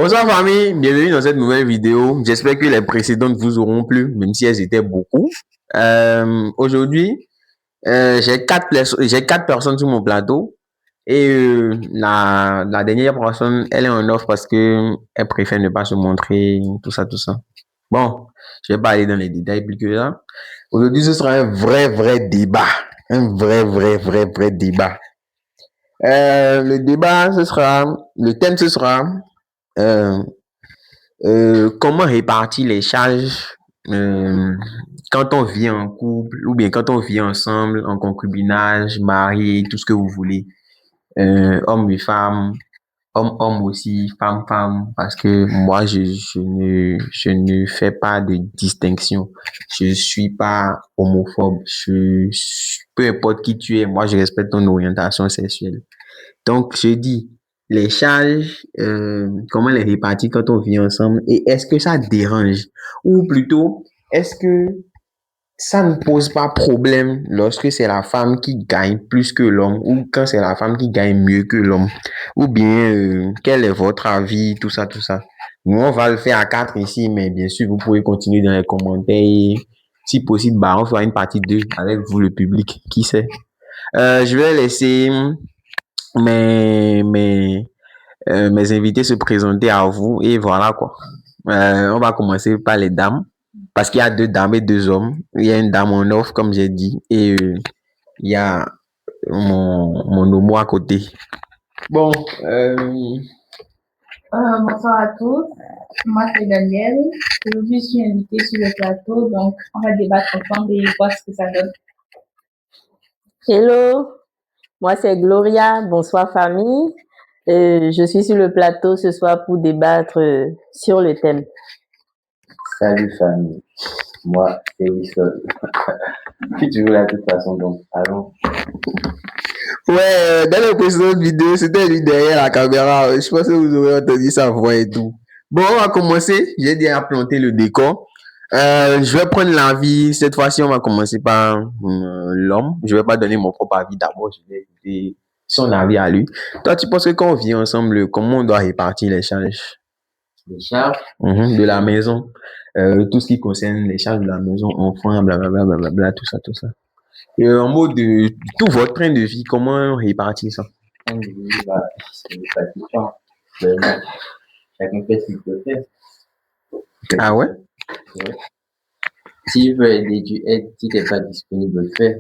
Bonsoir famille, bienvenue dans cette nouvelle vidéo. J'espère que les précédentes vous auront plu, même si elles étaient beaucoup. Aujourd'hui, j'ai quatre personnes sur mon plateau et la dernière personne, elle est en off parce que elle préfère ne pas se montrer, tout ça, tout ça. Bon, je vais pas aller dans les détails plus que ça. Aujourd'hui, ce sera un vrai débat, un vrai débat. Le thème, ce sera euh, comment répartir les charges quand on vit en couple ou bien quand on vit ensemble en concubinage, marié, tout ce que vous voulez, homme et femme, homme aussi, femme, parce que moi je ne fais pas de distinction. Je suis pas homophobe. Peu importe qui tu es, moi je respecte ton orientation sexuelle. Donc, je dis, les charges, comment les répartir quand on vit ensemble et est-ce que ça dérange? Ou plutôt, est-ce que ça ne pose pas problème lorsque c'est la femme qui gagne plus que l'homme ou quand c'est la femme qui gagne mieux que l'homme? Ou bien, quel est votre avis, tout ça, tout ça? Nous, on va le faire à quatre ici, mais bien sûr, vous pouvez continuer dans les commentaires. Et, si possible, bah, on fera une partie 2 avec vous, le public. Qui sait? Je vais laisser mes, mes, mes invités se présenter à vous et voilà quoi. On va commencer par les dames parce qu'il y a deux dames et deux hommes. Il y a une dame en off comme j'ai dit et il y a mon homo à côté. Bon, Bonsoir à tous. Moi, c'est Daniel. Aujourd'hui, je suis invitée sur le plateau, donc on va débattre ensemble et voir ce que ça donne. Hello, moi c'est Gloria. Bonsoir famille. Je suis sur le plateau ce soir pour débattre sur le thème. Salut famille, moi c'est Wilson. Puis tu veux de toute façon, donc allons. Ouais, dans la précédente vidéo, c'était lui derrière la caméra. Je pense que vous aurez entendu sa voix et tout. Bon, on va commencer. J'ai déjà planté le décor. Je vais prendre l'avis. Cette fois-ci, on va commencer par l'homme. Je vais pas donner mon propre avis d'abord. Je vais écouter son avis à lui. Toi, tu penses que quand on vit ensemble, comment on doit répartir les charges? Les charges de la maison. Tout ce qui concerne les charges de la maison, enfants, blablabla, tout ça, tout ça. En mode de tout votre train de vie, comment répartir ça? c'est pas différent. Chacun fait ce qu'il peut faire. Ah ouais? Ouais. S'il veut aider, tu aides. Si tu n'es pas disponible, le faire.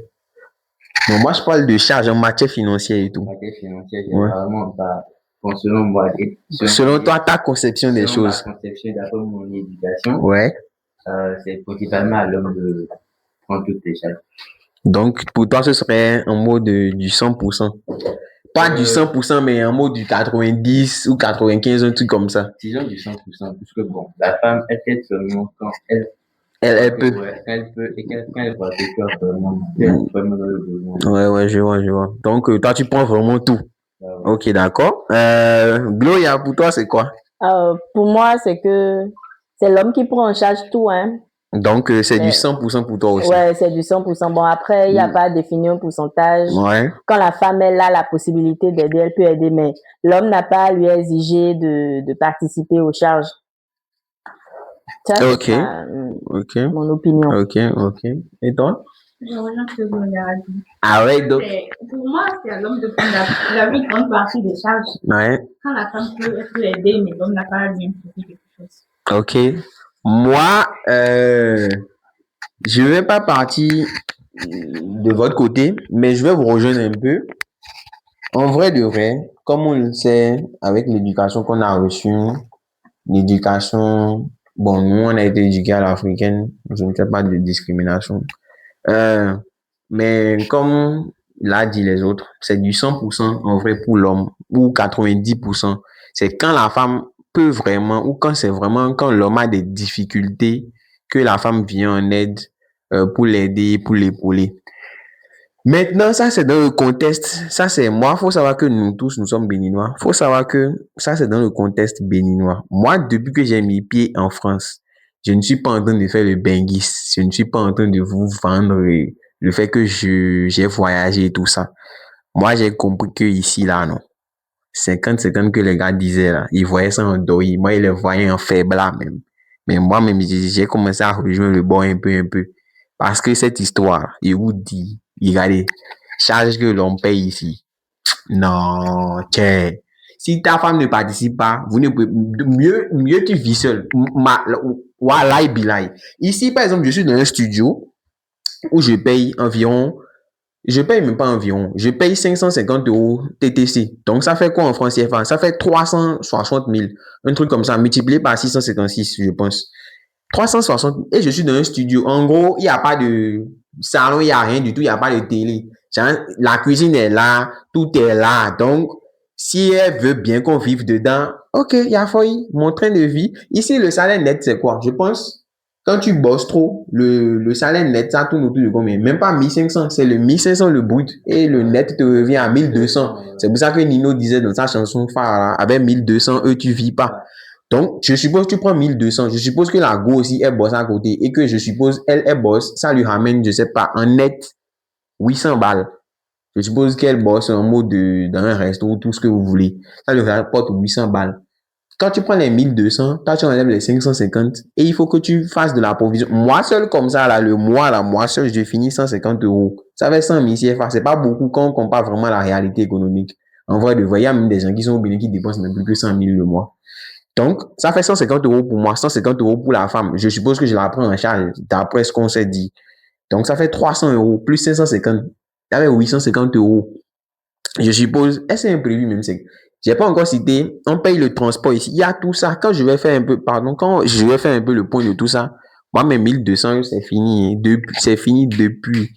Non, moi je parle de charges en matière financière et tout. Matière financière, généralement, bon, selon moi, selon toi, ta conception des choses. Ma conception, d'après mon éducation, ouais. C'est principalement à l'homme de prendre toutes les charges. Donc, pour toi, ce serait en mode du 100%. Pas du 100%, mais en mode du 90 ou 95, un truc comme ça. Disons du 100%, puisque bon, la femme, elle fait seulement quand elle peut. Ouais, elle peut, et quand elle voit que tu as vraiment dans le besoin. Ouais, je vois. Donc, toi, tu prends vraiment tout. Ouais. Ok, d'accord. Gloria, pour toi, c'est quoi? Pour moi, c'est que c'est l'homme qui prend en charge tout, hein. Donc, c'est du 100% pour toi aussi. Ouais, c'est du 100%. Bon, après, il n'y a pas à définir un pourcentage. Ouais. Quand la femme, elle a la possibilité d'aider, elle peut aider, mais l'homme n'a pas à lui exiger de participer aux charges. Ça, ok. Mon opinion. Ok. Et toi? Je rejoins ce que vous avez dit. Ah ouais, donc. Pour moi, c'est à l'homme de prendre la plus grande partie des charges. Ouais. Quand la femme peut aider, mais l'homme n'a pas à lui imposer quelque chose. Ok. Moi, je vais pas partir de votre côté, mais je vais vous rejoindre un peu. En vrai de vrai, comme on le sait, avec l'éducation qu'on a reçue, l'éducation, bon, nous, on a été éduqués à l'africaine, je ne fais pas de discrimination. Mais comme l'a dit les autres, c'est du 100% en vrai pour l'homme, ou 90%. C'est quand la femme peut vraiment, ou quand c'est vraiment, quand l'homme a des difficultés, que la femme vient en aide pour l'aider, pour l'épauler. Maintenant, ça c'est dans le contexte, ça c'est moi, faut savoir que nous tous, nous sommes béninois. Faut savoir que ça c'est dans le contexte béninois. Moi, depuis que j'ai mis pied en France, je ne suis pas en train de faire le benguis. Je ne suis pas en train de vous vendre le fait que j'ai voyagé et tout ça. Moi, j'ai compris que ici, là, non. 50-50 que les gars disaient là. Ils voyaient ça en deuil. Moi, ils les voyaient en faible là même. Mais moi-même, j'ai commencé à rejoindre le bord un peu. Parce que cette histoire, il vous dit, regardez, charge que l'on paye ici. Non, tiens. Si ta femme ne participe pas, vous ne pouvez, mieux tu vis seul. Wallahi billahi. Ici, par exemple, je suis dans un studio où je paye même pas environ, je paye 550 € TTC. Donc, ça fait quoi en francs CFA? Ça fait 360 000. Un truc comme ça, multiplié par 656, je pense. 360 000. Et je suis dans un studio. En gros, il n'y a pas de salon, il n'y a rien du tout, il n'y a pas de télé. La cuisine est là, tout est là. Donc, si elle veut bien qu'on vive dedans, ok, il y a folie, mon train de vie. Ici, le salaire net, c'est quoi? Je pense, quand tu bosses trop, le salaire net, ça tourne autour de combien? Même pas 1500, c'est le 1500 le brut. Et le net te revient à 1200. C'est pour ça que Nino disait dans sa chanson phare, là, avec 1200, tu vis pas. Donc, je suppose que tu prends 1200. Je suppose que la go aussi, elle bosse à côté. Et que je suppose, elle bosse, ça lui ramène, je sais pas, en net, 800 balles. Je suppose qu'elle bosse en mode dans un resto, tout ce que vous voulez. Ça lui rapporte 800 balles. Quand tu prends les 1200, toi, tu enlèves les 550 et il faut que tu fasses de la provision. Moi seul, comme ça, là, moi seul, je finis 150 €. Ça fait 100 000 CFA. C'est pas beaucoup quand on compare vraiment à la réalité économique. En vrai, il y a même des gens qui sont au Bénin qui dépensent même plus que 100 000 le mois. Donc, ça fait 150 € pour moi, 150 € pour la femme. Je suppose que je la prends en charge d'après ce qu'on s'est dit. Donc, ça fait 300 € plus 550. Ça fait 850 €. Je suppose, est-ce imprévu même? J'ai pas encore cité, on paye le transport ici. Il y a tout ça. Quand je vais faire un peu le point de tout ça, moi, mes 1200 €, c'est fini. C'est fini depuis.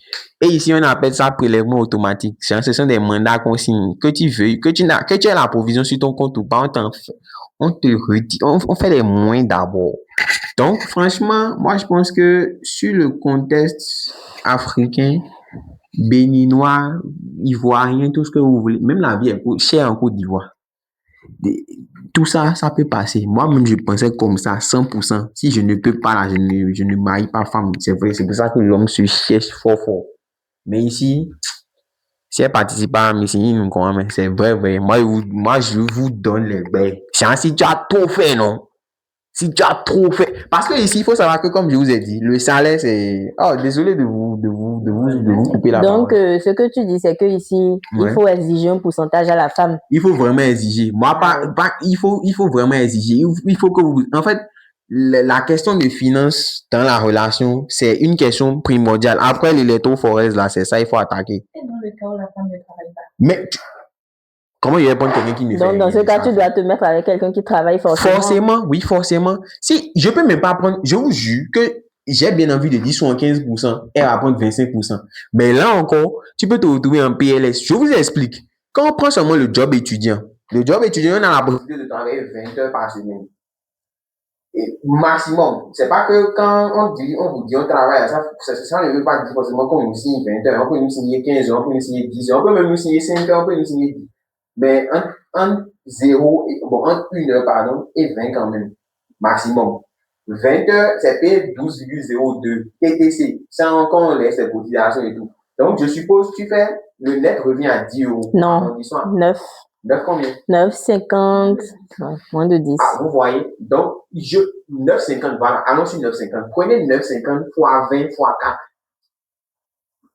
Et ici, on appelle ça prélèvement automatique. Ce sont des mandats qu'on signe. Que tu veuilles, que tu aies la provision sur ton compte ou pas, on te retire, on fait les moins d'abord. Donc, franchement, moi, je pense que sur le contexte africain, béninois, ivoirien, tout ce que vous voulez, même la vie est chère en Côte d'Ivoire. Tout ça, ça peut passer. Moi-même, je pensais comme ça, 100%. Si je ne peux pas, là, je ne marie pas femme. C'est vrai, c'est pour ça que l'homme se cherche fort. Mais ici, si elle participe pas à Missini, c'est vrai. Moi, je vous donne les bails. Si tu as trop fait, non? Si tu as trop fait. Parce que ici, il faut savoir que, comme je vous ai dit, le salaire, c'est. Oh, désolé de vous couper la parole. Donc, ce que tu dis, c'est que ici, il faut exiger un pourcentage à la femme. Il faut vraiment exiger. Moi, il faut vraiment exiger. Il faut que vous. En fait, la question de finance dans la relation, c'est une question primordiale. Après l'électrophorèse, là, c'est ça, il faut attaquer. Et dans le cas où la femme ne travaille pas. Mais. Comment il répond quelqu'un qui ne fait Donc, dans ce cas, tu dois te mettre avec quelqu'un qui travaille forcément. Forcément. Si, je peux même pas prendre, je vous jure que j'ai bien envie de dire 75%, elle va prendre 25%. Mais là encore, tu peux te retrouver en PLS. Je vous explique. Quand on prend seulement le job étudiant, on a la possibilité de travailler 20 heures par semaine. Et maximum. C'est pas que quand on vous dit on travaille à ça, ça ne veut pas dire forcément qu'on nous signe 20 heures. On peut nous signer 15 heures, on peut nous signer 10 heures, on peut même nous signer 5 heures, on peut nous signer 10. Mais entre 1 heure, pardon, et 20 quand même, maximum. 20 heures, c'est payé 12,02 TTC, sans qu'on laisse les cotisations et tout. Donc, je suppose que tu fais, le net revient à 10 €. Non, 9. 9 combien? 9,50, moins de 10. Ah, vous voyez, donc, 9,50, voilà, allons sur 9,50. Prenez 9,50 fois 20 fois 4.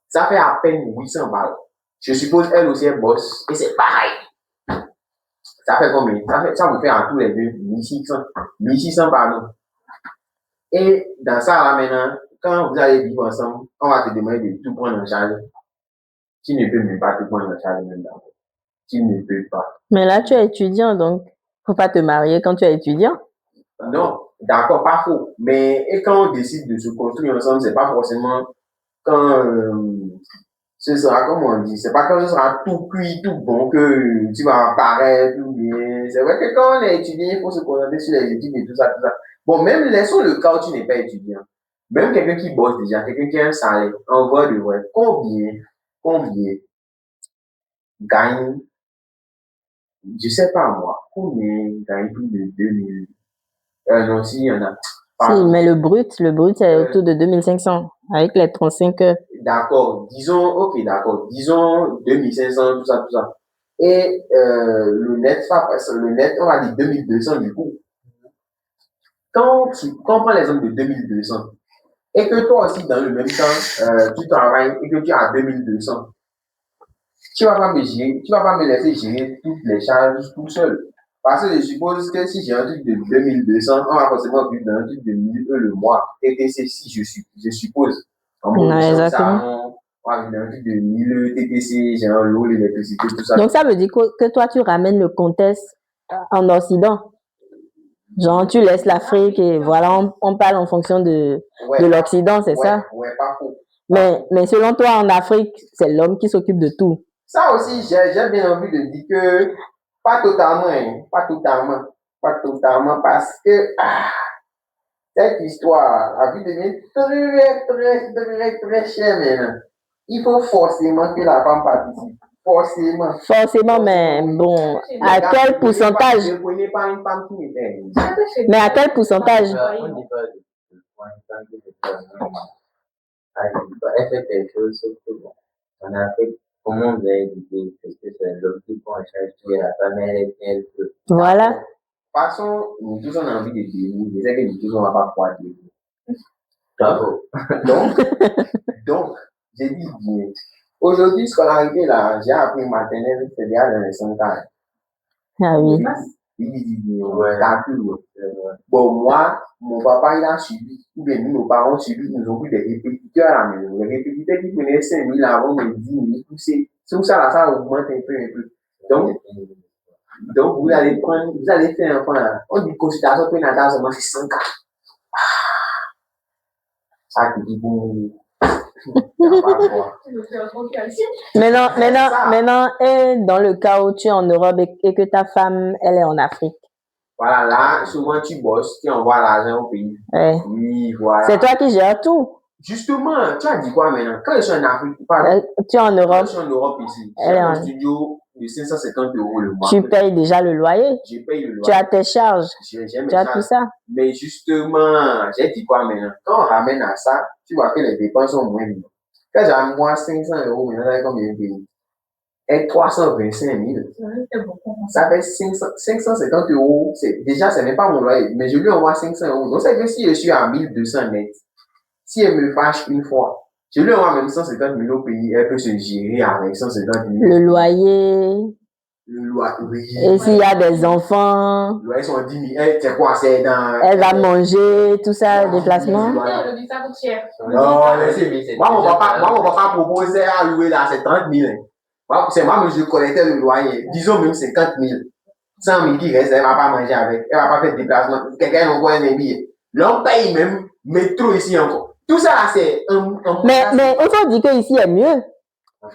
Ça fait à peine 800 balles. Je suppose, elle aussi, elle bosse, et c'est pareil. Ça fait combien? Ça vous fait en tous les deux 1600 pardon. Et dans ça, là, maintenant, quand vous allez vivre ensemble, on va te demander de tout prendre en charge. Tu ne peux même pas te prendre en charge même d'abord. Tu ne peux pas. Mais là, tu es étudiant, donc, faut pas te marier quand tu es étudiant. Non, d'accord, pas faux. Mais et quand on décide de se construire ensemble, c'est pas forcément quand ce sera, comme on dit, c'est pas quand ce sera tout cuit, tout bon que tu vas apparaître tout bien. C'est vrai que quand on est étudiant, il faut se concentrer sur les études et tout ça. Bon, même laissons le cas où tu n'es pas étudiant. Même quelqu'un qui bosse déjà, quelqu'un qui a un salaire, en vrai de vrai, combien gagne, je sais pas moi, combien gagne plus de 2000. Non, s'il y en a. Si, mais le brut, c'est autour de 2500, avec les 35 heures. D'accord, disons 2500, tout ça. Et le net, on va dire 2200 du coup. Quand on prend l'exemple de 2200, et que toi aussi, dans le même temps, tu travailles et que tu as 2200, tu vas pas me laisser gérer toutes les charges tout seul. Parce que je suppose que si j'ai un truc de 2200, on va forcément vivre dans un truc de 1000 le mois. TTC, si je suppose. En Non, mode exactement. on va vivre dans un truc de 1000 TTC, j'ai un lot, l'électricité, tout ça. Donc, ça veut dire que toi, tu ramènes le contexte en Occident. Genre, tu laisses l'Afrique et voilà, on parle en fonction de l'Occident, c'est ça? Ouais, pas faux. Mais selon toi, en Afrique, c'est l'homme qui s'occupe de tout. Ça aussi, j'ai bien envie de dire que pas totalement, hein, pas totalement, parce que cette histoire a vu devenir très chère maintenant. Il faut forcément que la femme participe. Forcément, mais bon, à quel pourcentage? Je ne connais pas une femme qui me fait. Mais à quel pourcentage? On dit pas de point, elle fait quelque chose, sauf que bon, en Afrique, comment on va éviter, parce que c'est l'homme qui prend en charge tout et la femme, elle peut. Voilà. De toute façon, nous tous on a envie de dire, je sais que nous tous on va pas pouvoir dire. Bravo. Donc, j'ai dit bien. Aujourd'hui, scolarité là, j'ai appris maternelle, c'est déjà dans les 5 ans. Ah oui. Bon, moi, mon papa, il a suivi, ou bien nous, nos parents ont suivi, nous ont pris des répétiteurs à la maison. Les répétiteurs qui prenaient 5 000 avant, mais 10 000, c'est tout ça, là, ça augmente un peu. Donc, vous allez faire un point là. On dit consultation prénatale seulement c'est 100 cas. Ça qui dit bon. Maintenant, et dans le cas où tu es en Europe et que ta femme, elle est en Afrique. Voilà, là, souvent tu bosses, tu envoies l'argent au pays. Ouais. Oui, voilà. C'est toi qui gères tout. Justement, tu as dit quoi maintenant? Quand je suis en Afrique, tu es en Europe. Quand je suis en Europe ici, j'ai un studio de 550 € le mois. Tu payes déjà le loyer. Je paye le loyer. Tu as tes charges. Tu as tout ça. Mais justement, j'ai dit quoi maintenant? Quand on ramène à ça, tu vois que les dépenses sont moins minces. Quand j'ai moi 500 €, maintenant, j'ai combien de pays? Et 325 000. Ça fait 550 €. Déjà, ce n'est pas mon loyer, mais je lui envoie 500 €. Donc, c'est que si je suis à 1200 net, si elle me fâche une fois, je lui envoie même 150 000 au pays, elle peut se gérer avec 150 000. Le loyer. Oui. Et s'il y a des enfants. Le loyer sont 10 000. C'est quoi? C'est dans. Elle va manger, tout ça, déplacement. Non, moi, mon papa proposait à louer là, c'est 30 000. C'est moi, mais je collectais le loyer. Disons même 50 000. 100 000 qui reste, elle ne va pas manger avec. Elle ne va pas faire de déplacement. Quelqu'un envoie un billet. L'on paye même métro ici encore. Tout ça, c'est mais il faut dire qu'ici est mieux.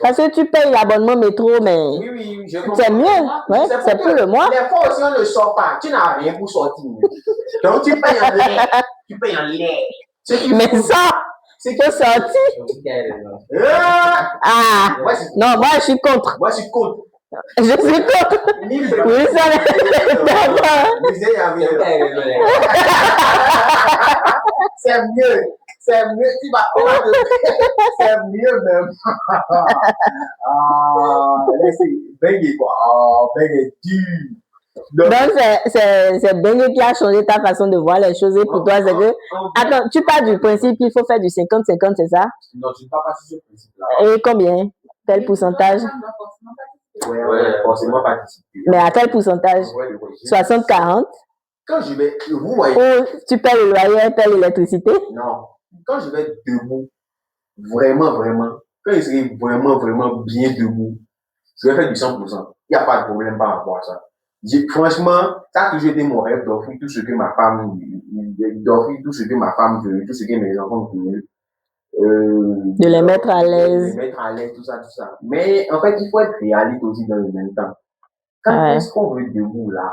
Parce que tu payes l'abonnement métro, mais oui, c'est mieux. Ouais, c'est pour le mois. Des fois aussi, on ne sort pas. Tu n'as rien pour sortir. Donc, tu payes en lait. Mais ça, c'est que sortir. Non, moi, je suis contre. Moi, je suis contre. Je suis contre. Oui, ça c'est mieux. C'est mieux. C'est mieux même. Bengue quoi. Bengue dur. Donc, c'est Bengue qui a changé ta façon de voir les choses. Et pour toi, c'est que. Attends, tu pars du principe qu'il faut faire du 50-50, c'est ça? Non, je ne pars pas sur ce principe-là. Et combien? Quel pourcentage? Ouais, forcément participer. Mais à quel pourcentage? 60-40? Quand je vais, vous voyez. Ou tu payes le loyer, tu payes l'électricité? Non. Quand je vais être debout, vraiment, quand je serai vraiment bien debout, je vais faire du 100%. Il n'y a pas de problème par rapport à ça. Franchement, ça a toujours été mon rêve d'offrir tout ce que ma femme veut, tout ce que mes enfants veulent. De les mettre à l'aise. Tout ça. Mais en fait, il faut être réaliste aussi dans le même temps. Quand est-ce qu'on veut debout là?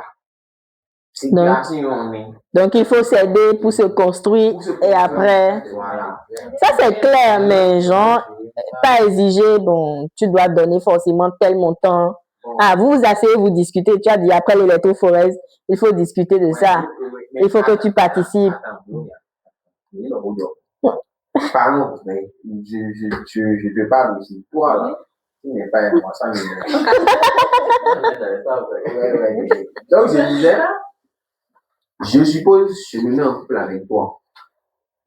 C'est classique, on est. Donc, il faut s'aider pour se construire et après. Voilà. Ça, c'est clair, mais genre, pas exiger, bon, tu dois donner forcément tel montant. Vous vous asseyez, vous discutez. Tu as dit après l'électrophorèse, il faut discuter de ça. Il faut que tu participes. Pardon, mais je te parle aussi. Toi, qui n'est pas 300 000. Donc, je disais, je suppose, je me mets en couple avec toi.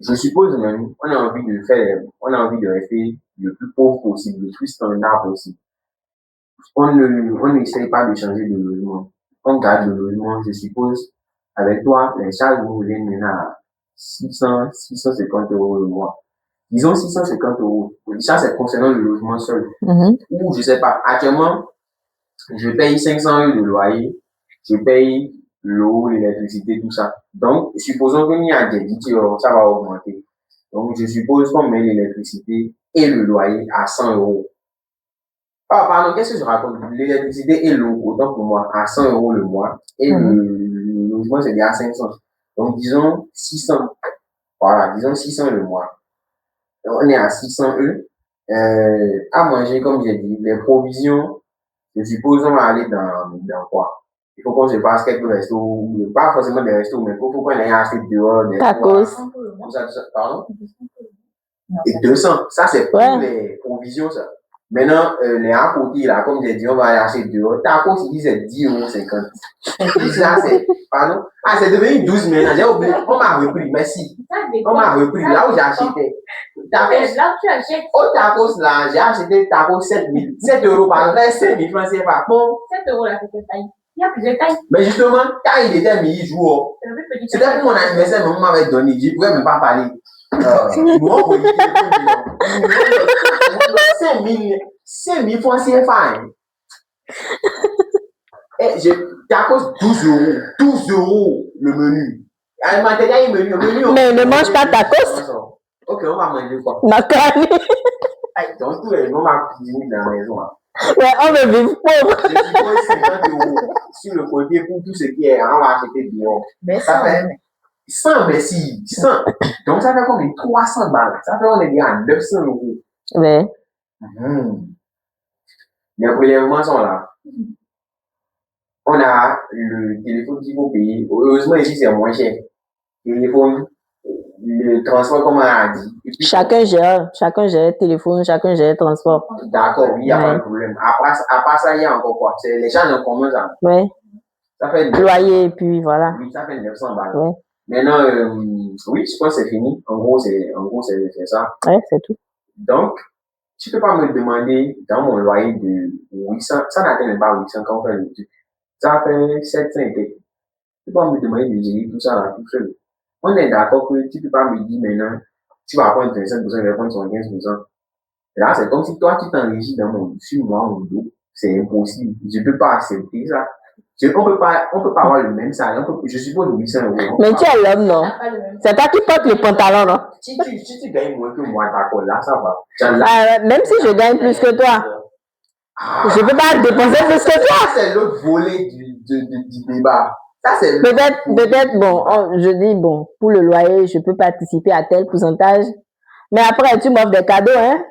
Je suppose même, on a envie de rester le plus pauvre possible, le plus standard possible. On n'essaye pas de changer de logement. On garde le logement, je suppose. Avec toi, les charges vous reviennent maintenant à 650 € le mois. Disons 650 €. Ça, c'est concernant le logement seul. Ou, je sais pas, actuellement, je paye 500 € de loyer, je paye l'eau, l'électricité, tout ça. Donc, supposons qu'il y a des litures, ça va augmenter. Donc, je suppose qu'on met l'électricité et le loyer à 100 €. Ah, pardon, qu'est-ce que je raconte? L'électricité et l'eau, autant pour moi, à 100 € le mois. Et le logement, c'est bien à 500. Donc, disons 600. Voilà, disons 600 le mois. Donc, on est à 600 €. À manger, comme j'ai dit, les provisions, je suppose, on va aller dans quoi? Il faut qu'on se fasse quelques restos, pas forcément des restos, mais il faut qu'on aille acheter dehors, des Tacos. tout ça, pardon? Et 200, ça c'est pour les provisions, ça. Maintenant, les à côté, là, comme j'ai dit, on va aller acheter dehors. Tacos, il dit c'est 10,50 €. Là, c'est, pardon? Ah, c'est devenu 12 maintenant. J'ai oublié. On m'a repris, merci. On m'a repris là où j'ai acheté. Tacos. Là où tu achètes. Au tacos, là, j'ai acheté tacos 7 € par an, 5 000 francs, c'est pas bon. 7 € là, c'est quelle taille? Il y a plusieurs tailles. Mais justement, quand il était mi-jour, c'était pour mon anniversaire, mais on m'avait donné. Je ne pouvais même pas parler. Moi, pour dire 5 000 francs CFA. Tacos 12 €. 12 € le menu. Alimentaire, le menu. Mais ne mange pas tacos. Ok, on va manger quoi? Macaroni. Donc, tous les gens vont cuisiner dans la maison. Ouais, on veut vivre pauvre. Je suppose 50 € sur le côté pour tout ce qui est, on va acheter dehors. Mais Ça fait 100, mais si, 100. Donc, ça fait combien? 300 balles. Ça fait, on est bien à 900 €. Ouais. Les prélèvements sont là. On a le téléphone qu'il faut payer. Heureusement, ici, c'est moins cher. Téléphone, le transport, comme on a dit. Et puis, Chacun gère téléphone, chacun gère transport. d'accord, il n'y a pas de problème. À part ça, il y a encore quoi? C'est les charges en commun, ça. Ouais. Ça fait Loyer, et puis voilà. Oui, ça fait 900 balles. Ouais. Maintenant, oui, je pense que c'est fini. En gros, c'est ça. Ouais, c'est tout. Donc, tu peux pas me demander dans mon loyer de 800, ça n'atteint même pas 800 quand on fait le truc. Ça fait 700 et quelques. Tu peux pas me demander de gérer tout ça là tout seul. On est d'accord que tu peux pas me dire maintenant, tu vas prendre 25%, je vais prendre 75%. Là, c'est comme si toi, tu t'enrichis sur moi, mon dos. C'est impossible. Je peux pas accepter ça. On peut pas avoir le même salaire. Je suppose 800 €. Mais tu es l'homme, non? C'est toi qui portes le pantalon, non? Si tu gagnes moins que moi, d'accord, là, ça va. Même si je gagne plus que toi, je ne peux pas dépenser plus que toi. Ça, c'est l'autre volet du débat. Ça, c'est Peut-être, bon, je dis, bon, pour le loyer, je peux participer à tel pourcentage. Mais après, tu m'offres des cadeaux, hein?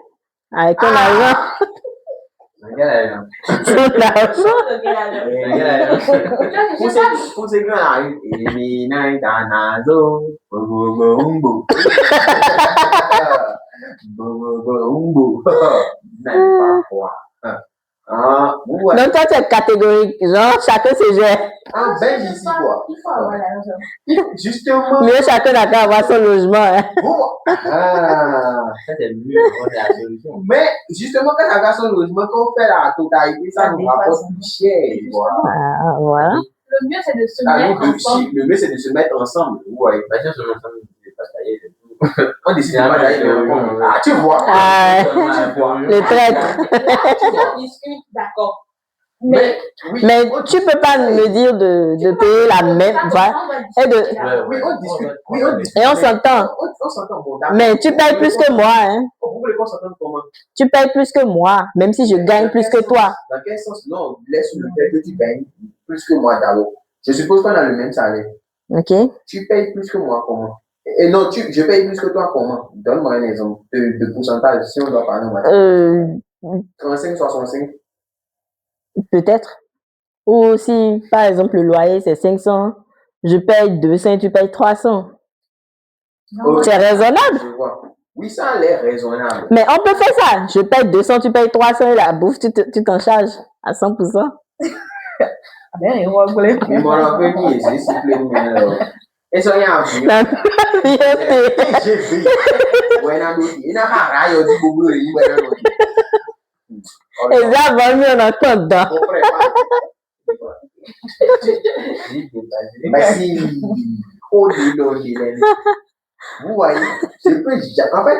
Avec ton argent. Ton argent. Pour ces gars-là, et Nazo, Donc, toi, tu es catégorique. Genre, chacun se gère. En Belgique, ici, quoi. Il faut avoir l'argent. Justement. Mieux, chacun n'a qu'à avoir son logement. Hein. Ça, c'est mieux, c'est la solution. Mais, justement, quand tu as son logement, quand on fait la totalité, ça nous rapporte plus cher. Ah, voilà. Le mieux, c'est de se mettre ensemble. Le mieux, c'est de se mettre ensemble. Ouais. Bah, si on se met ensemble, c'est pas taillé, c'est tout. On décide pas d'aller tu vois. Le traître. On discute, d'accord. Mais tu peux pas me dire de payer la même, Oui, on discute. Et on s'entend. On s'entend. Mais tu payes plus que moi, hein. Vous voulez qu'on s'entende comment? Tu payes plus que moi, même si je gagne plus que toi. Dans quel sens? Non, laisse le fait que tu gagnes plus que moi d'abord. Je suppose qu'on a le même salaire. Ok. Tu payes plus que moi, comment? Et non, je paye plus que toi, comment? Donne-moi un exemple de pourcentage, si on doit parler en 35, 65. Peut-être. Ou si, par exemple, le loyer, c'est 500, je paye 200, tu payes 300. Okay. C'est raisonnable. Je vois. Oui, ça a l'air raisonnable. Mais on peut faire ça. Je paye 200, tu payes 300 et la bouffe, tu t'en charges à 100%. Mais on va voler. Mais mon rappel qui est s'il te plaît, et ça y a un peu. La fierté. J'ai vu. Ouais, n'a pas dit. Il n'a pas raillé du boulot, il va le dire. Et ça va mieux, on entend dedans. Mais si, oh, vous voyez, je peux dire, en fait,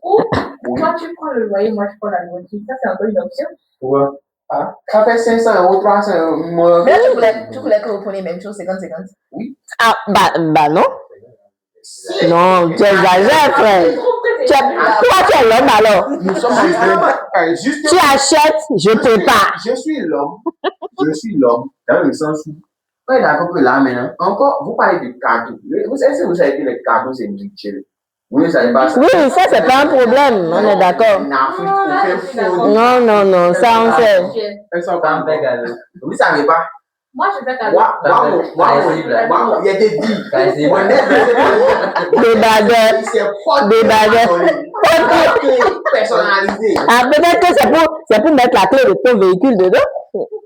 Ou toi, tu prends le loyer, moi, je prends la nourriture. Ça, c'est un peu une option. ouais. Ah, ça fait 500 €, 300 €. Moi, Mais là, tu voulais que vous preniez même chose, 50-50. oui. Ah, bah non. Non, tu exagères, frère. Toi, tu es l'homme alors. Nous sommes juste, Tu achètes, je prépare. Je suis l'homme dans le sens où, ouais, d'accord que là maintenant, encore, vous parlez de cadeaux. Vous savez que les cadeaux, c'est mutuel. Vous ne savez pas ça. Oui, ça, c'est pas un problème. On est d'accord. En Afrique, on fait faux. Non, ça, on sait. Vous ne savez pas. Moi, je fais cadeau. Moi, il y a des dits. Des baguettes. Des baguettes. Personnalisé. Ah, peut-être que c'est pour mettre la clé de ton véhicule dedans.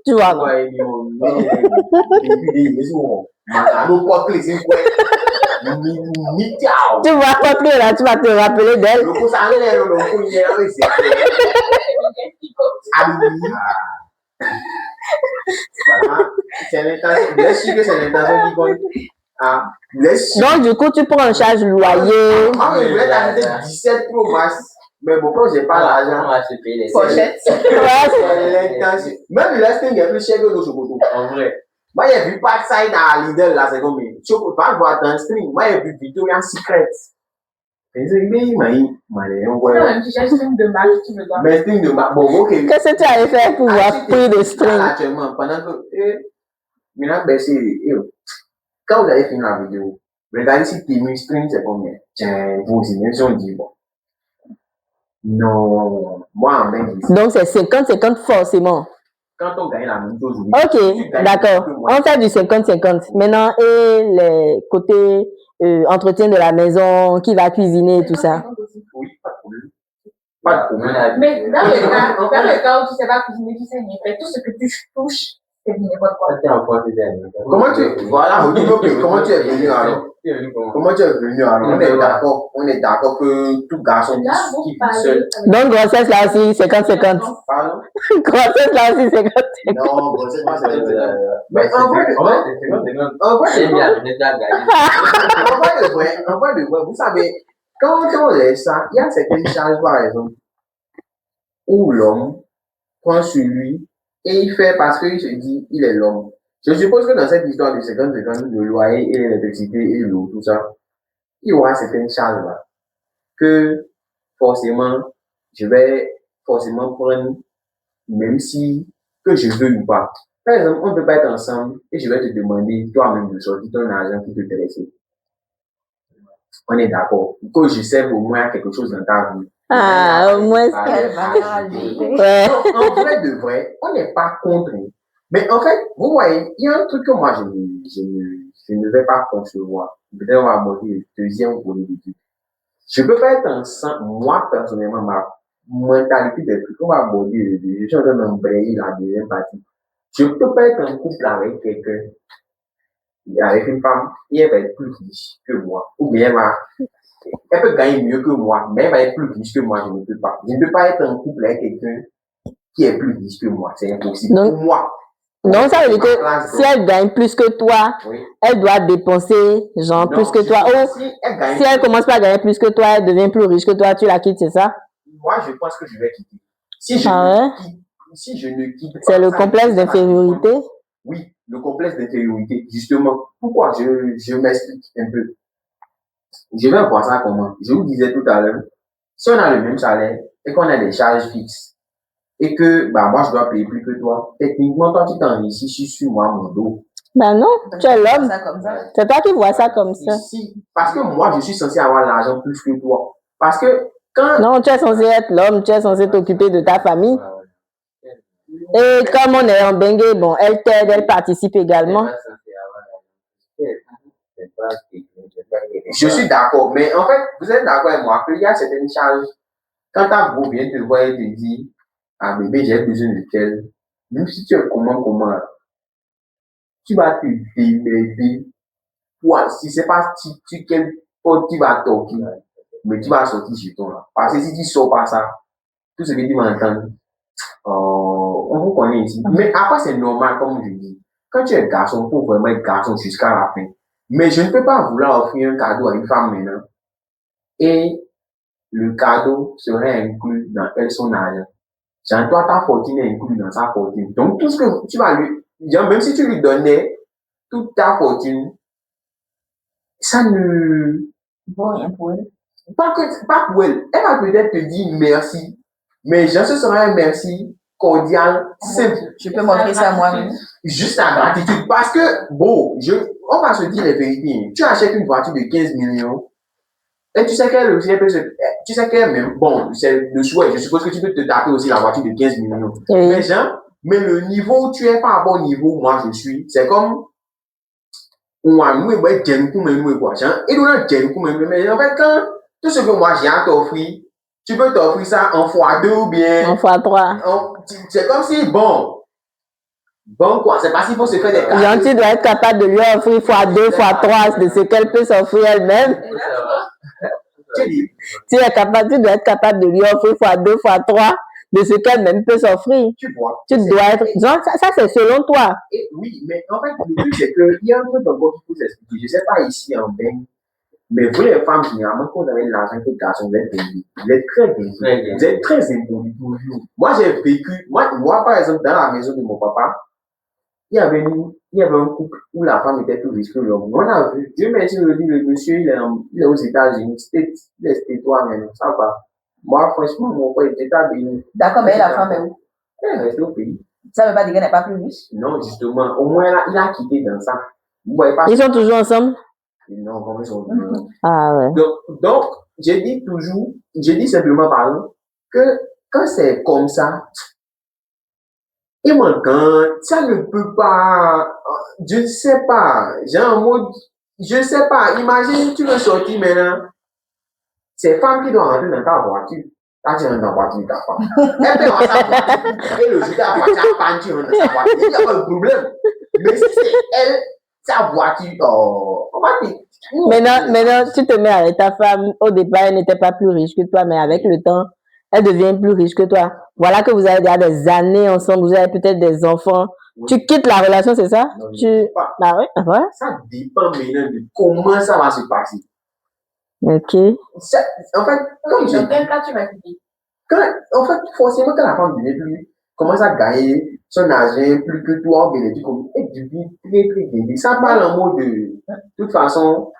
Tu vois. Tu vois pas plus là, tu vas te rappeler d'elle. C'est l'intention. Bien sûr que c'est l'intention qui compte. Donc, du coup, tu prends en charge le loyer. Moi, je voulais t'acheter 17 Pro Max. Mais bon, quand j'ai pas l'argent, On va se payer les Pochette. Ouais, c'est l'intention. Même le listing est plus cher que le chocolat. En vrai. Moi, j'ai vu pas ça dans Lidl là, c'est combien? Tu peux pas voir dans le stream. Moi, j'ai vu Victoria's Secret. C'est un t-shirt string de marque, tu me dois. mais string de marque. Bon, ok. qu'est-ce que tu allais faire pour avoir pris des strings? Actuellement, pendant que. Maintenant, ben, quand vous avez fini la vidéo, regardez si tes strings c'est combien. Tiens, vous aussi, même si on dit bon. Non, moi en même temps. Donc, c'est 50-50 forcément. Quand on gagne la même chose, oui. Ok, d'accord. On fait du 50-50. Maintenant, et les côtés entretien de la maison, qui va cuisiner et tout ça. Oui, pas de problème. Pas de problème. Mais dans le cas où tu ne sais pas cuisiner, tu sais rien faire. Tout ce que tu touches, c'est du n'importe quoi. Comment tu. Voilà, comment tu es venu alors? Comment tu es venu alors? On est d'accord que tout garçon Là, vous qui vit parlez seul. Donc, grossesse là aussi, 50-50. Pardon? Grossesse là aussi, 50-50. Non, grossesse, moi, c'est 50. Mais en vrai, vous savez, quand on laisse ça, il y a certaines charges, par exemple, où l'homme prend sur lui et il fait parce qu'il se dit il est l'homme. Je suppose que dans cette histoire de 50-50, le loyer et l'électricité et l'eau, tout ça, il y aura certaines charges là que forcément, je vais forcément prendre, même si que je veux ou pas. Par exemple, on ne peut pas être ensemble et je vais te demander toi-même de sortir ton argent qui te intéresse. On est d'accord. Que je serve au moins quelque chose dans ta vie. Ah, au moins. Quelle valeur ajoutée. Ouais. En vrai de vrai, on n'est pas contre. Mais en fait, vous voyez, il y a un truc que moi, je ne vais pas concevoir. Peut-être on va aborder le deuxième volet du truc. Je peux pas être ensemble, moi, personnellement, ma mentalité des trucs, on va aborder le deuxième. Je suis en train d'embrayer la deuxième partie. Je peux pas être en couple avec quelqu'un, avec une femme, et elle va être plus riche que moi. Ou bien elle peut gagner mieux que moi, mais elle va être plus riche que moi, je ne peux pas. Je ne peux pas être en couple avec quelqu'un qui est plus riche que moi. C'est impossible. Non. Pour moi. Donc, ça veut dire que si elle gagne plus que toi, Oui. elle doit dépenser, genre, Non, plus que je toi. dis, Ou si elle si elle commence pas à gagner plus que toi, elle devient plus riche que toi, tu la quittes, c'est ça? moi, je pense que je vais quitter. Si je Ah ne quitte pas. C'est le ça, complexe ça va d'infériorité. Oui, le complexe d'infériorité. Justement, pourquoi je m'explique un peu. Je vais voir ça comment. Je vous disais tout à l'heure, si on a le même salaire et qu'on a des charges fixes et que bah, moi je dois payer plus que toi, techniquement, toi tu t'enrichis sur moi, mon dos. Ben non, tu es l'homme. Ça comme ça. C'est toi qui vois ça comme ça. Ici, parce que moi je suis censé avoir l'argent plus que toi. Parce que quand. Non, tu es censé être l'homme, tu es censé t'occuper de ta famille. Et comme on est en bengue, bon, elle t'aide, elle participe également. Je suis d'accord, mais en fait, vous êtes d'accord avec moi qu'il y a certaines charges. Quand ta go vient te voir et te dit, ah bébé, j'ai besoin de tel, même si tu es comment, tu vas te démerder. Si c'est pas quel pote tu vas toquer, mais tu vas sortir chez toi. Là. Parce que si tu sors pas ça, tout ce que tu vas entendre, on vous connaît ici. Mais après, c'est normal, comme je dis. Quand tu es garçon, il faut vraiment être garçon jusqu'à la fin. Mais je ne peux pas vouloir offrir un cadeau à une femme maintenant. Et le cadeau serait inclus dans son argent. Genre, toi, ta fortune est inclue dans sa fortune. Donc, tout ce que tu vas lui, genre, même si tu lui donnais toute ta fortune, ça ne Bon, rien pour elle. pas pour elle. Elle va peut-être te dire merci, mais genre, ce sera un merci cordial, simple. Je peux montrer ça moi-même. Juste la gratitude. Parce que, bon, on va se dire les vérités. Tu achètes une voiture de 15 millions, et tu sais qu'elle aussi, tu sais qu'elle même, bon, c'est le souhait. Je suppose que tu peux te taper aussi la voiture de 15 millions. Oui. Mais genre, mais le niveau où tu es pas à bon niveau, moi je suis, c'est comme, moi, j'aime quoi. Et donc, j'aime mais en fait, quand tout ce que moi j'ai à t'offrir, tu peux t'offrir ça en x2 ou bien. En x3. C'est comme si, bon, quoi, c'est pas s'il faut se faire des cadeaux. Genre, tu dois être capable de lui offrir x2, x3 de ce qu'elle peut s'offrir elle-même. Tu dois être capable de lui offrir x2, x3 de ce qu'elle-même peut s'offrir. Tu vois. Tu dois être. Genre, ça c'est selon toi. Et oui, mais en fait, le truc, c'est qu'il y a un truc encore qu'il faut s'expliquer. Je ne sais pas ici en Beng, mais vous, les femmes, généralement, quand vous avez de l'argent que les garçons, vous êtes payés. Vous êtes très payés. Vous êtes très impolis toujours. Moi, j'ai vécu, moi, par exemple, dans la maison de mon papa, il y avait un couple où la femme était plus riche que l'homme. On a vu, Dieu merci de dire, le monsieur, il est aux États-Unis, il est toi, mais non, ça va. Moi, franchement, mon père était à béni. D'accord, mais la femme est où? Elle reste au pays. Ça ne veut pas dire qu'elle n'est pas plus riche? Non, justement, au moins, il a quitté dans ça. Vous voyez pas? Ils sont toujours ensemble? Non, comment ils sont toujours. Ah ouais. Donc, je dis simplement, pardon, que quand c'est comme ça, et moi, quand ça ne peut pas, je ne sais pas, j'ai un mot, je ne sais pas, imagine, tu veux sortir maintenant, c'est femme qui doit rentrer dans ta voiture. Quand tu rentres dans la voiture, ta femme. Elle peut rentrer dans sa voiture. Et le jour de la voiture, quand tu rentres dans sa voiture, il n'y a pas de problème. Mais si c'est elle, sa voiture, on va dire. Maintenant, tu te mets avec ta femme. Au départ, elle n'était pas plus riche que toi, mais avec le temps, elle devient plus riche que toi. Voilà que vous avez déjà des années ensemble, vous avez peut-être des enfants. Oui. Tu quittes la relation, c'est ça? Non, bah oui, ouais. Ça dépend maintenant de comment ça va se passer. Ok. Ça, en fait, comme dans quel cas tu vas quitter? En fait, forcément, quand la femme devient plus, commence à gagner son argent plus que toi, bien, et tu vis très, très bien. Ça parle en mode de toute façon,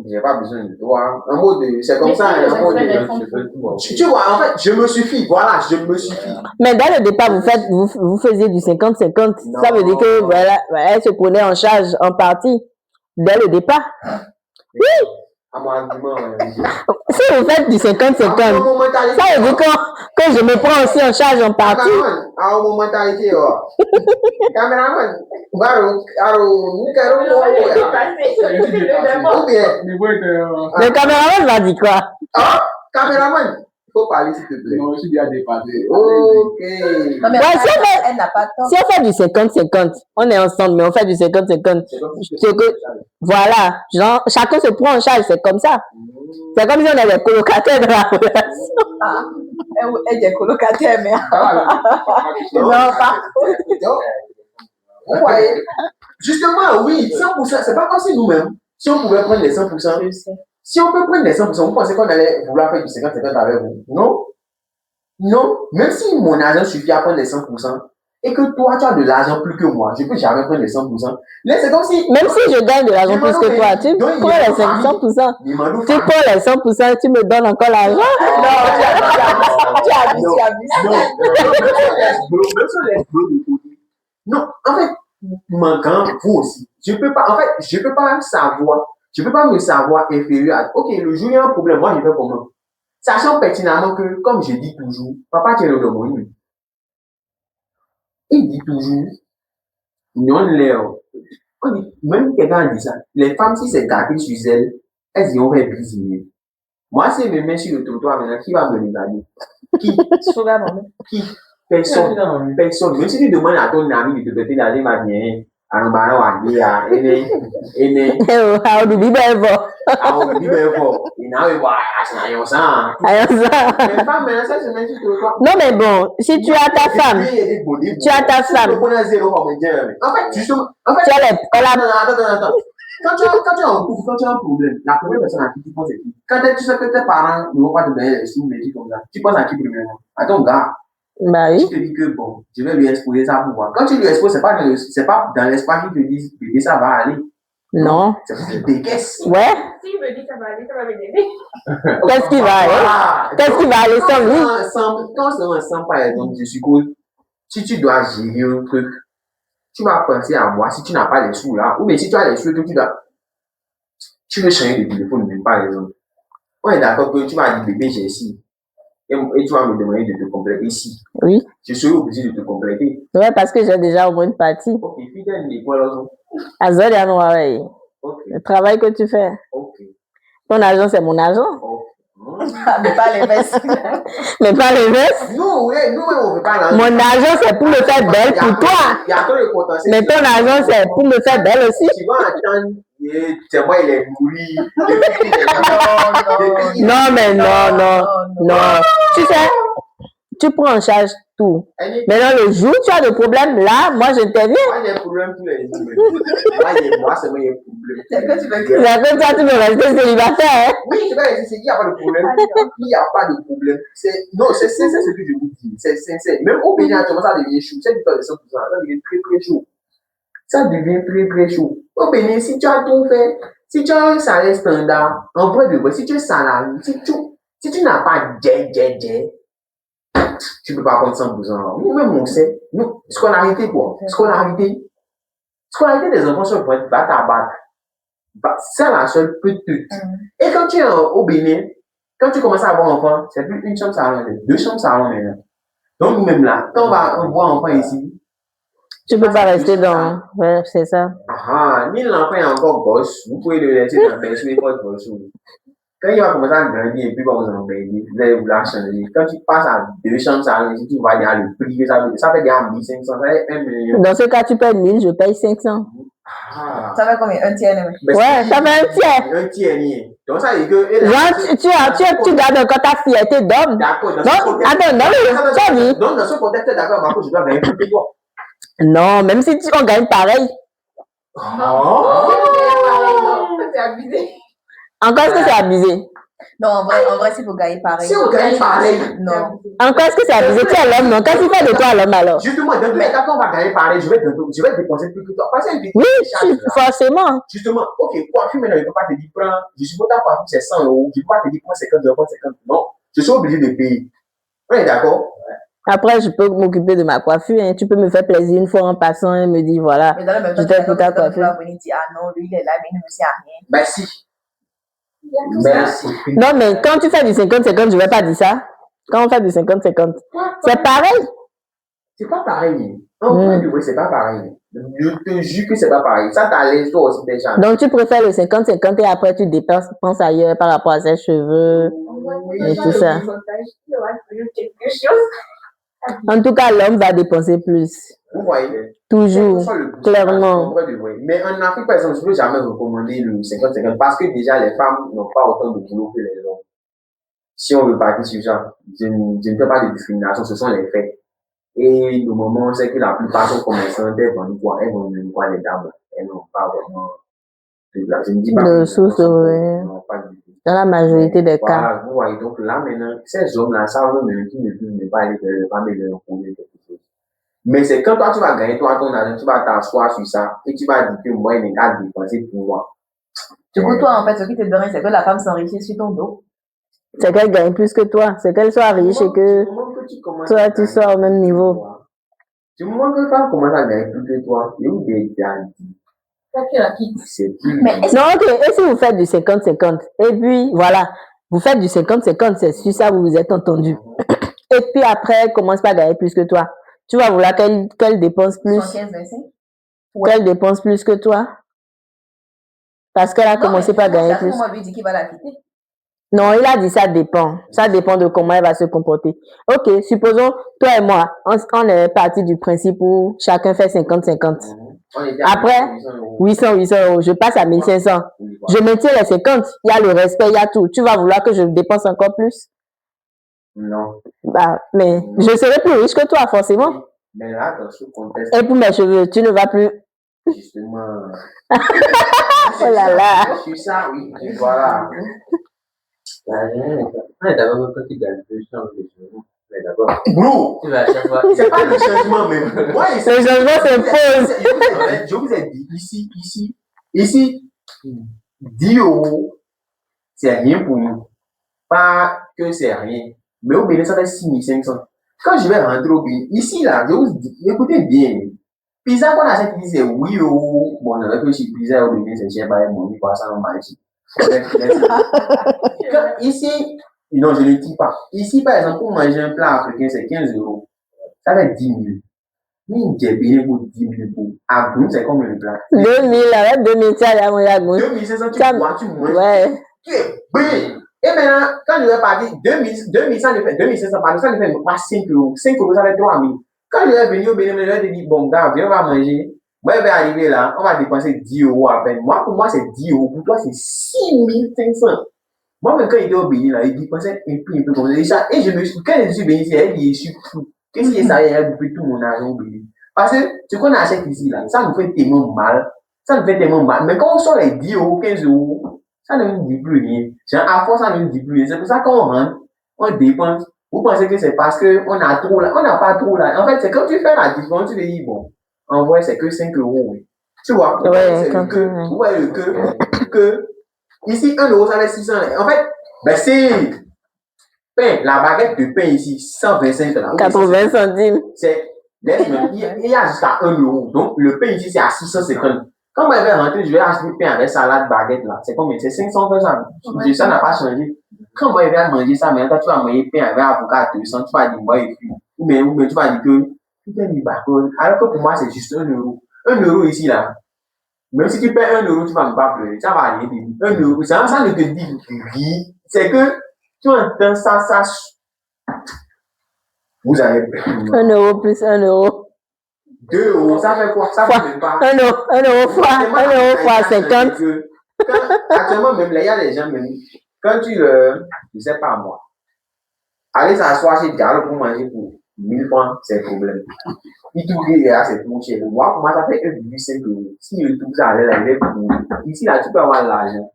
j'ai pas besoin de toi. En mode de, c'est comme ça, en mode de, tu vois, en fait, je me suffis, voilà, je me suffis. Mais dès le départ, vous faisiez du 50-50. Ça veut dire que, voilà, elle se prenait en charge en partie. Dès le départ. Oui. À mon argument, si vous faites du 50-50, ça veut dire que je me prends aussi en charge en partie. À un mentalité, caméraman, le caméraman va dire quoi? Ah, caméraman, il faut parler s'il te plaît. Non, je suis déjà dépassé. Ok. Non, mais ouais, elle n'a pas de temps. Si on fait du 50-50, on est ensemble, mais on fait du 50-50. Voilà, genre, chacun se prend en charge, c'est comme ça. C'est comme si on avait des colocataires dans la relation. Ah, elle est colocataire, mais. Non, pas. Vous voyez? Justement, oui, 100%, c'est pas comme si nous-mêmes, si on pouvait prendre les 100%, si on peut prendre les 100%, vous pensez qu'on allait vouloir faire du 50-50 avec vous? Non. Non. Même si mon argent suffit à prendre les 100%, et que toi, tu as de l'argent plus que moi, je peux jamais prendre les 100%. Là, c'est comme si. Même si je gagne de l'argent plus que toi, tu prends les 100%. Tu prends les 100%, tu me donnes encore l'argent. Non, tu abuses. Non, en fait, manquant, vous aussi. Je peux pas me savoir inférieur à. Ok, le jour il y a un problème, moi je fais comment? Sachant pertinemment que, comme je dis toujours, papa tient le monde. Il dit toujours, non, même quelqu'un dit ça, les femmes, si c'est gâté sur elles, Elles iront faire bise. Moi, si je me mets sur le trottoir maintenant, qui va me regarder? Qui? Qui? Personne. Personne. Même si tu demandes à ton ami de te péter d'aller ma bien, à un baron à dire, How do you ever? on dit bien fort. Et là, il va, c'est rien ça. Mais femme, maintenant, ça, c'est même sur le trottoir. Non, mais bon, si tu as ta femme, tu as ta femme. En fait, justement, Tu as attends. Quand tu as un couple, quand tu as un problème, la première personne à qui tu penses c'est qui? Quand tu sais que tes parents ne vont pas te donner les sous, mais tu comme ça, tu penses à qui premièrement? À ton gars. Bah Tu oui. te dis que bon, je vais lui exposer ça pour voir. Quand tu lui exposes, c'est pas dans l'espace qu'il te dit, bébé, ça va aller. Non. C'est pour qu'il te décaisse. Ouais. Si me dit ça va aller, ça va m'aider. Qu'est-ce qui va aller? Qu'est-ce qui va aller sans lui? Quand c'est ensemble, par exemple, je suppose, si tu dois gérer un truc, tu vas penser à moi si tu n'as pas les sous là. Ou bien si tu as les sous, tu veux changer de téléphone, même par exemple. On est d'accord que tu vas dire bébé, j'ai ici. Et tu vas me demander de te compléter ici. Oui. Je serai obligé de te compléter. Ouais, parce que j'ai déjà au moins une partie. Ok, fidèle, mais quoi là? Azol et Noiré. Ok. Le travail que tu fais. Ok. Ton argent, c'est mon argent. Ok. Mais pas les vestes. Mais pas le reste. Nous, on veut pas l'argent. Mon argent, c'est pour me faire belle pour toi. Il y a trop de potentiel. Mais ton argent, c'est pour me faire belle aussi. Tu vas attendre, c'est moi, il est mouru. Non, mais non. Tu sais, tu prends en charge tout. Maintenant, le jour où tu as des problèmes, là, moi, j'interviens. Moi, j'ai un problème tous les jours. Moi, c'est moi, il y a un problème. C'est que tu veux C'est comme ça, tu veux rester célibataire. Hein? Oui, je vais rester, il n'y a pas de problème. Il n'y a pas de problème. Non, c'est ce que je vous dis. C'est sincère. Même au Bénin, ça devient chaud. C'est du temps de 100%. Ça devient très, très chaud. Ça devient très, très chaud. Au Bénin, si tu as tout fait, si tu as un salaire standard, en vrai de vrai, si tu es salarié, si tu n'as pas tu ne peux pas prendre 100%. Nous-mêmes, on sait. Nous, scolarité, quoi. Scolarité des enfants sur le point de battre à battre. C'est la seule petite. Et quand tu es au Bénin, quand tu commences à avoir un enfant, c'est plus une chambre salon, c'est 2 chambres salon maintenant. Donc, nous-mêmes là, quand on voit un enfant ici, tu peux pas rester dans. Ouais, c'est ça. Ni l'enfant est encore gosse, vous pouvez le laisser dans le berceau et pas de berceau. Quand il va commencer à grandir et puis va vous embêter, vous allez vouloir changer. Quand tu passes à 2 chambres salon ici, tu vas dire le prix que ça fait déjà 1500, ça fait 1 million. Dans ce cas, tu payes 1000, je paye 500. Ça fait combien? Un tiers, ouais, ça fait un tiers. Un tiers, ni. Donc, ça veut dire que. Genre, tu gardes encore ta fierté d'homme. D'accord. Donc, attends, non, tu as dit. Donc, dans ce contexte, tu es d'accord, Marco, je dois gagner plus que toi. Non, même si on gagne pareil. C'est abusé. Encore est-ce que c'est abusé? Non, en vrai, s'il faut gagner pareil. Si on gagne pareil, non. Encore est-ce que c'est abusé? Tu es l'homme, non? Qu'est-ce qu'il fait de toi l'homme alors? Justement, dans tous les cas, quand on va gagner pareil, je vais dépenser plus que toi. Parce que oui, forcément. Justement, ok, coiffure, maintenant, je ne peux pas te dire, prends, je suppose ta coiffure, c'est 100 euros. Je ne peux pas te dire, prends 50 euros, 50. Non, je suis obligé de payer. On est d'accord? Après, je peux m'occuper de ma coiffure. Hein. Tu peux me faire plaisir une fois en passant et me dire, voilà, je t'ai fait ta coiffure. Tu vas venir dire, ah non, lui, il est là, mais il ne me sert à rien. Merci. Non, mais quand tu fais du 50-50, je ne vais pas dire ça. Quand on fait du 50-50, c'est pareil. C'est pas pareil. En vrai, oui, c'est pas pareil. Je te jure que c'est pas pareil. Ça t'allège toi aussi déjà. Donc, tu préfères le 50-50 et après, tu penses ailleurs par rapport à ses cheveux et tout ça. En tout cas, l'homme va dépenser plus. Vous voyez? Toujours, clairement. Mais en Afrique, par exemple, je ne peux jamais recommander le 50-50 parce que déjà, les femmes n'ont pas autant de boulot que les hommes. Si on veut partir sur ça, je ne fais pas de discrimination, ce sont les faits. Et le moment, c'est que la plupart sont commerçantes, elles vendent quoi? Elles vendent quoi les dames? Elles n'ont pas vraiment de la. Je ne dis pas de source, dans la majorité des cas. Voilà, vous voyez, donc là maintenant, ces hommes-là savent même qu'ils ne pas aller vers les femmes et leur trouver quelque chose. Mais c'est quand toi tu vas gagner toi ton argent, tu vas t'asseoir sur ça et tu vas dire que moi, il n'est qu'à dépenser pour moi. Du coup, toi, en fait, ce qui te donne, c'est que la femme s'enrichit sur ton dos. C'est qu'elle gagne plus que toi. C'est qu'elle soit riche et que toi, tu sois au même niveau. Du moment que la femme commence à gagner plus que toi, il y a eu des garanties. Non, ok. Et si vous faites du 50-50, et puis voilà, vous faites du 50-50, c'est sur ça, vous vous êtes entendu. Et puis après, elle commence pas à gagner plus que toi. Tu vas vouloir qu'elle dépense plus. 75-25. Qu'elle dépense plus que toi. Parce qu'elle a commencé par gagner plus. Moi, lui dit qu'il va la quitter. Non, il a dit ça dépend. Ça dépend de comment elle va se comporter. Ok, supposons, toi et moi, on est parti du principe où chacun fait 50-50. Après, 800 euros, je passe à 1500. Je maintiens les 50, il y a le respect, il y a tout. Tu vas vouloir que je dépense encore plus? Non. Bah, mais je serai plus riche que toi, forcément. Mais là, dans ce contexte, Et pour mes cheveux, tu ne vas plus. justement, Oh là là. je suis ça, oui. Voilà. D'abord, quand tu gagnes plus, change de cheveux. Mais d'abord, Bro, tu vas à chaque fois. c'est pas le changement même. Moi, Le changement s'impose. je vous ai dit, ici, 10 euros, c'est rien pour nous. Pas que c'est rien. Mais au Bénin, ça fait 6500. Quand je vais rentrer au Bénin, ici, là, je vous dis, écoutez bien. Pizza qu'on achète ici, c'est 8 euros. Bon, on a que chez Pizza au Bénin, c'est cher, bah, mon quoi, ça, on mange. Ici, non, je ne dis pas. Ici, par exemple, pour manger un plat africain, c'est 15 euros. Ça fait 10 000. Mais j'ai payé pour 10 000 pour. À Goun, c'est comme le plat. 2000, avec 2000, tu as la 2500, tu bois, tu manges. Ouais. Tu es bien. Et maintenant, quand je vais partir, 2000, ça ne fait 2500, ça ne fait pas 5 euros. 5 euros, ça fait 3 000. Quand je vais venir au Bénin, je vais te dire, bon, gars, viens, on va manger. Moi, je vais arriver là, on va dépenser 10 euros à peine. Moi, pour moi, c'est 10 euros. Pour toi, c'est 6500. Moi, même quand il était au Bénin, là, il dépensait un peu comme ça. Et je me suis, quand je suis venu ici, elle dit, je suis fou. Qu'est-ce qu'il ça, elle a coupé tout mon argent au Bénin. Parce que ce qu'on achète ici, là, ça nous fait tellement mal. Ça nous fait tellement mal. Mais quand on sort les 10 euros, 15 euros, ça ne nous dit plus rien. À force, ça ne nous dit plus rien. C'est pour ça qu'on rentre, on dépense. Vous pensez que c'est parce qu'on a trop là? On n'a pas trop là. En fait, c'est quand tu fais la différence, tu te dis, bon, en vrai, c'est que 5 euros. Oui. Tu vois? Ouais, c'est que ici, 1 euro, ça fait 600. En fait, ben c'est pain, la baguette de pain ici, 125 là. 80 centimes. Il y a jusqu'à 1 euro. Donc, le pain ici, c'est à 650. Quand moi, je vais rentrer, je vais acheter pain avec salade, baguette là. C'est combien? C'est 500 ça. Ça n'a pas changé. Quand moi, je vais manger ça, mais quand tu vas manger pain avec avocat à 200, tu vas dire, moi, et puis, ou bien tu vas dire que, putain, il va. Alors que pour moi, c'est juste 1 euro. 1 euro ici là. Même si tu paies 1 euro, tu vas me pas pleurer. Ça va rien dire. 1 euro, ça ne te dit rien. C'est que tu entends ça. Vous avez 1 euro plus 1 euro. 2 euros, ça fait quoi? Ça fait même pas. 1 euro fois 50. Actuellement, même là, il y a des gens, même, quand tu je sais pas moi, aller s'asseoir chez Diallo pour manger pour 1000 francs, c'est un problème. Il trouve que c'est trop cher. Moi, pour moi, ça fait 1,5 euros. Si je trouve ça à l'air, ici, là, tu peux avoir l'argent.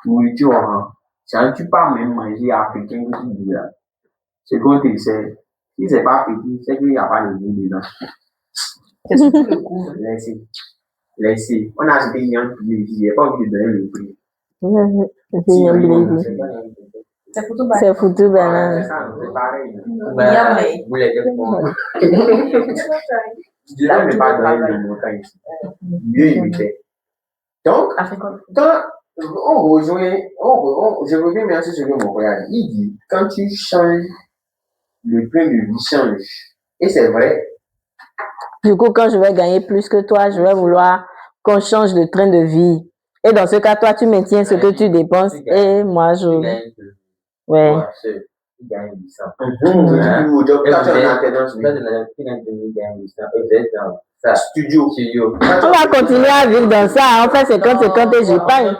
Nourriture, hein. Si tu peux même manger africain que tu dis là. C'est qu'on te sait. Si c'est pas petit, c'est qu'il n'y a pas de goût dedans. C'est surtout le goût. Laissez. On a acheté une viande ici, il n'y a pas envie de donner le prix. C'est foutu, ben. C'est pareil. Vous les deux points. Je dirais ne pas donner le montant ici. Mieux éviter. Donc, quand on rejoint, je reviens bien sur ce que mon frère dit. Il dit, quand tu changes, le train de vie change. Et c'est vrai. Du coup, quand je vais gagner plus que toi, je vais vouloir qu'on change de train de vie. Et dans ce cas, toi, tu maintiens ce que tu dépenses et moi, je... Ouais. Tu gagnes 800. Studio. On va continuer à vivre dans ça. On fait 50-50 et j'épargne.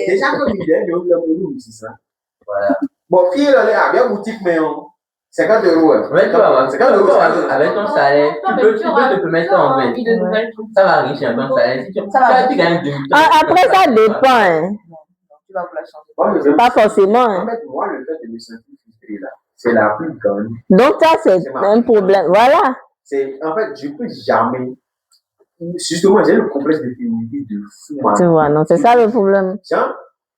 Déjà, comme il est, voilà. Bon, fille, là, il y a bien boutique, mais 50 euros. Avec ton salaire, tu peux te permettre en fait. Ça va enrichir ton salaire. Tu gagnes 2000. Après, ça dépend. Hein. Tu vas vouloir changer. Pas forcément. En fait, moi, le fait de me sentir frustré, là, c'est la plus grande. Donc, ça, c'est un problème. Voilà. En fait, je ne peux jamais. Justement, j'ai le complexe de féminité de fou. Tu vois, non, c'est ça le problème.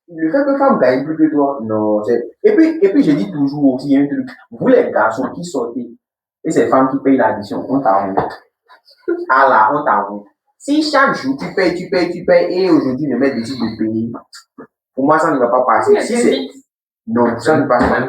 Le fait que femme gagne plus que toi, non. Et puis, je dis toujours aussi, il y a un truc. Vous, les garçons qui sortez, et ces femmes qui payent l'addition, on t'avoue. Ah là, on t'avoue. Si chaque jour tu payes, et aujourd'hui, le mec décide de payer, pour moi, ça ne va pas passer. Si c'est... Non, ça ne passe pas.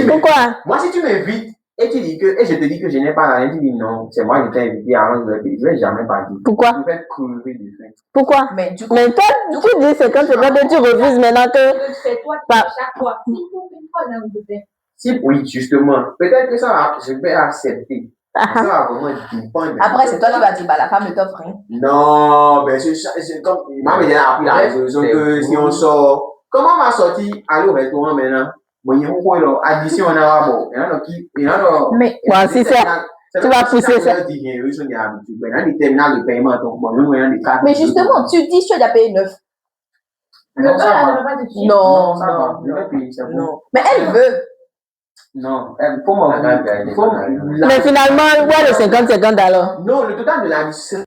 Pourquoi? Moi, si tu m'invites, Et tu dis que, et je te dis que je n'ai pas l'argent, tu dis non, c'est moi qui t'ai invité avant de le payer. Je vais jamais partir. Pourquoi? Je vais crever de faim. Pourquoi? Mais du coup, Mais toi, tu dis 50-50 et tu refuses maintenant que... C'est toi qui Pas- fais chaque fois. S'il faut une fois, là, vous faites. Si, oui, justement. Peut-être que ça va, je vais accepter. Mais ça va vraiment dépendre. après, c'est toi qui vas dire, bah, la femme ne t'offre rien. Non, ben c'est comme. Maman a appris la résolution que si on sort. Comment on va sortir, aller au restaurant maintenant? Bon, il y a un là, addition on a bon. Il y en a qui. Il y en a. Mais, Bon, si c'est... Tu vas pousser ça. mais justement, tu dis, tu as déjà payé 9. Le gars, là, ne veut pas te tuer. Non, ça non, va. Je vais payer, c'est bon. non. Mais elle veut. Non, faut m'en. Mais finalement, ouais, le 50-50 alors. Non, le total de la mission.